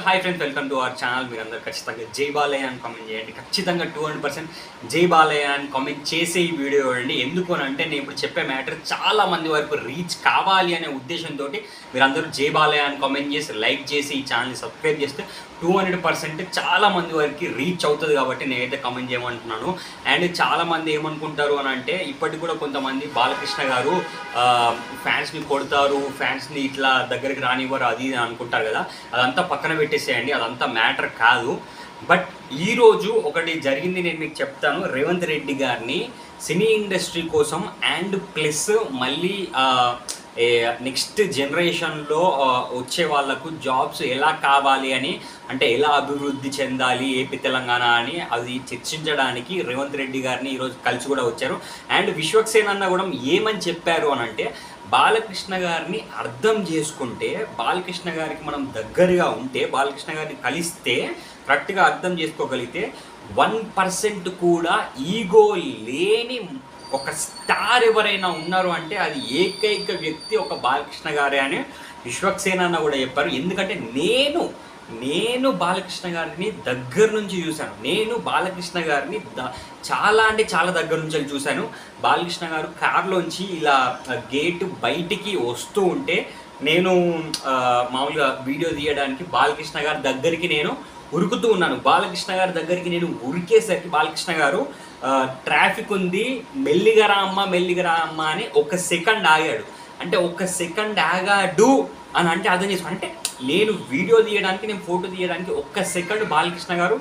Hi friends, welcome to our channel. మీరు అందరూ ఖచ్చితంగా జై బాలయ్య అని కామెంట్ చేయండి. ఖచ్చితంగా 200% జై బాలయ్య అని కామెంట్ చేసే ఈ వీడియో అండి. ఎందుకు అని అంటే నేను ఇప్పుడు చెప్పే మ్యాటర్ చాలా మంది వరకు రీచ్ కావాలి అనే ఉద్దేశంతో మీరు అందరూ జై బాలయ్య అని కామెంట్ చేసి లైక్ చేసి ఈ ఛానల్ని సబ్స్క్రైబ్ చేస్తే 200% చాలా మంది వరకు రీచ్ అవుతుంది కాబట్టి నేనైతే కామెంట్ చేయమంటున్నాను. అండ్ చాలామంది ఏమనుకుంటారు అని అంటే ఇప్పటికి కూడా కొంతమంది బాలకృష్ణ గారు ఫ్యాన్స్ని కొడతారు, ఫ్యాన్స్ని ఇట్లా దగ్గరికి రానివ్వరు అది ఇది అనుకుంటారు కదా. అదంతా పక్కన పెట్టేసేయండి, అదంతా మ్యాటర్ కాదు. బట్ ఈరోజు ఒకటి జరిగింది, నేను మీకు చెప్తాను. రేవంత్ రెడ్డి గారిని సినీ ఇండస్ట్రీ కోసం అండ్ ప్లస్ మళ్ళీ నెక్స్ట్ జనరేషన్లో వచ్చే వాళ్ళకు జాబ్స్ ఎలా కావాలి అని, అంటే ఎలా అభివృద్ధి చెందాలి ఏపీ తెలంగాణ అని అది చర్చించడానికి రేవంత్ రెడ్డి గారిని ఈరోజు కలిసి కూడా వచ్చారు. అండ్ విశ్వక్సేన్ అన్న కూడా ఏమని చెప్పారు అని అంటే, బాలకృష్ణ గారిని అర్థం చేసుకుంటే, బాలకృష్ణ గారికి మనం దగ్గరగా ఉంటే, బాలకృష్ణ గారిని కలిస్తే కరెక్ట్గా అర్థం చేసుకోగలిగితే 1% కూడా ఈగో లేని ఒక స్టార్ ఎవరైనా ఉన్నారు అంటే అది ఏకైక వ్యక్తి ఒక బాలకృష్ణ గారే అని విశ్వక్సేన్ అన్న కూడా చెప్పారు. ఎందుకంటే నేను బాలకృష్ణ గారిని దగ్గర నుంచి చూశాను. నేను బాలకృష్ణ గారిని చాలా అంటే చాలా దగ్గర నుంచి చూశాను. బాలకృష్ణ గారు కార్లోంచి ఇలా గేటు బయటికి వస్తూ ఉంటే నేను మామూలుగా వీడియో తీయడానికి బాలకృష్ణ గారి దగ్గరికి నేను ఉరుకుతూ ఉన్నాను. బాలకృష్ణ గారి దగ్గరికి నేను ఉరికేసరికి బాలకృష్ణ గారు ట్రాఫిక్ ఉంది, మెల్లిగా రా అమ్మ అని 1 సెకండ్ ఆగాడు. అంటే 1 సెకండ్ ఆగాడు అని అంటే అర్థం చేసుకో, అంటే నేను వీడియో తీయడానికి, నేను ఫోటో తీయడానికి 1 సెకండ్ బాలకృష్ణ గారు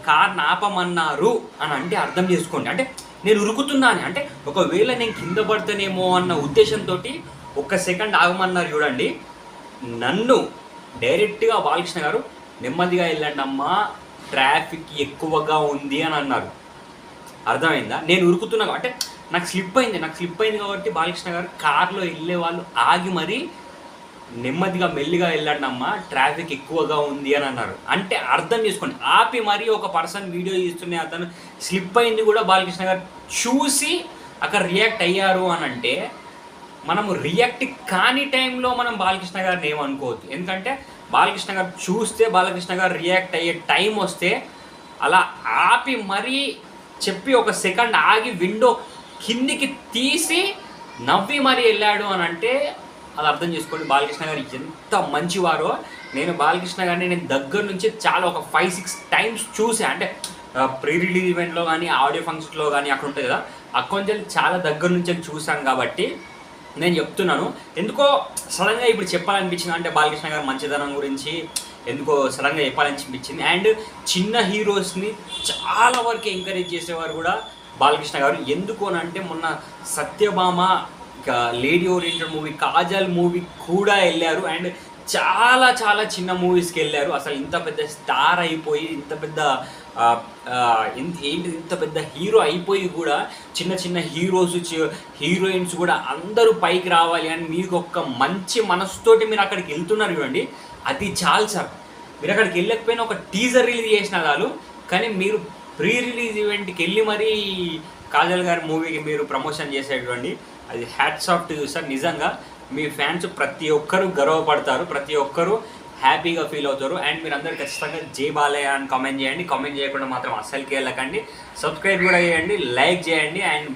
కార్ ఆపమన్నారు అని అంటే అర్థం చేసుకోండి. అంటే నేను ఉరుకుతున్నాను అంటే ఒకవేళ నేను కింద పడతానేమో అన్న ఉద్దేశంతో 1 సెకండ్ ఆగమన్నారు. చూడండి, నన్ను డైరెక్ట్గా బాలకృష్ణ గారు నెమ్మదిగా వెళ్ళండి అమ్మా, ట్రాఫిక్ ఎక్కువగా ఉంది అని అన్నారు. అర్థమైందా? నేను ఉరుకుతున్నాను అంటే నాకు స్లిప్ అయింది కాబట్టి బాలకృష్ణ గారు కార్లో వెళ్ళే వాళ్ళు ఆగి మరీ నెమ్మదిగా మెల్లిగా వెళ్ళండి అమ్మా, ట్రాఫిక్ ఎక్కువగా ఉంది అని అన్నారు. అంటే అర్థం చేసుకోండి, ఆపి మరీ ఒక పర్సన్ వీడియో తీస్తున్న అతను స్లిప్ అయింది కూడా బాలకృష్ణ గారు చూసి అక్కడ రియాక్ట్ అయ్యారు అని అంటే, మనము రియాక్ట్ కాని టైంలో మనం బాలకృష్ణ గారిని ఏమనుకోవద్దు. ఎందుకంటే బాలకృష్ణ గారు చూస్తే, బాలకృష్ణ గారు రియాక్ట్ అయ్యే టైం వస్తే అలా ఆపి మరీ చెప్పి 1 సెకండ్ ఆగి విండో కిందికి తీసి నవ్వి మరీ వెళ్ళాడు అని అంటే అది అర్థం చేసుకోండి బాలకృష్ణ గారు ఎంత మంచివారో. నేను బాలకృష్ణ గారిని నేను దగ్గర నుంచి చాలా ఒక 5-6 టైమ్స్ చూసా. అంటే ప్రీ రిలీజ్ ఈవెంట్లో కానీ, ఆడియో ఫంక్షన్లో కానీ అక్కడ ఉంటుంది కదా, అక్కడ చాలా దగ్గర నుంచి చూసాను కాబట్టి నేను చెప్తున్నాను. ఎందుకో సడన్గా ఇప్పుడు చెప్పాలనిపించింది, అంటే బాలకృష్ణ గారు మంచితనం గురించి ఎందుకో సడన్గా చెప్పాలనిపించింది. అండ్ చిన్న హీరోస్ని చాలా వరకు ఎంకరేజ్ చేసేవారు కూడా బాలకృష్ణ గారు. ఎందుకు అని అంటే మొన్న Satyabhama lady oriented movie, Kajal movie కూడా వెళ్ళారు. అండ్ చాలా చాలా చిన్న మూవీస్కి వెళ్ళారు. అసలు ఇంత పెద్ద స్టార్ అయిపోయి, ఇంత పెద్ద ఇంత పెద్ద హీరో అయిపోయి కూడా చిన్న చిన్న హీరోయిన్స్ కూడా అందరూ పైకి రావాలి అని మీకు ఒక మంచి మనసుతోటి మీరు అక్కడికి వెళ్తున్నారు చూడండి, అది చాలు సార్. మీరు అక్కడికి వెళ్ళకపోయినా ఒక టీజర్ రిలీజ్ చేసిన చాలు, కానీ మీరు ప్రీ రిలీజ్ ఈవెంట్కి వెళ్ళి మరీ కాజల్ గారి మూవీకి మీరు ప్రమోషన్ చేసేటువంటి అది hats off to you sir. నిజంగా మీ ఫ్యాన్స్ ప్రతి ఒక్కరూ గర్వపడతారు, ప్రతి ఒక్కరూ హ్యాపీగా ఫీల్ అవుతారు. అండ్ మీరు అందరూ ఖచ్చితంగా జై బాలయ్య అని కామెంట్ చేయండి. కామెంట్ చేయకుండా మాత్రం అస్సలుకి వెళ్ళకండి. సబ్స్క్రైబ్ కూడా చేయండి, లైక్ చేయండి. అండ్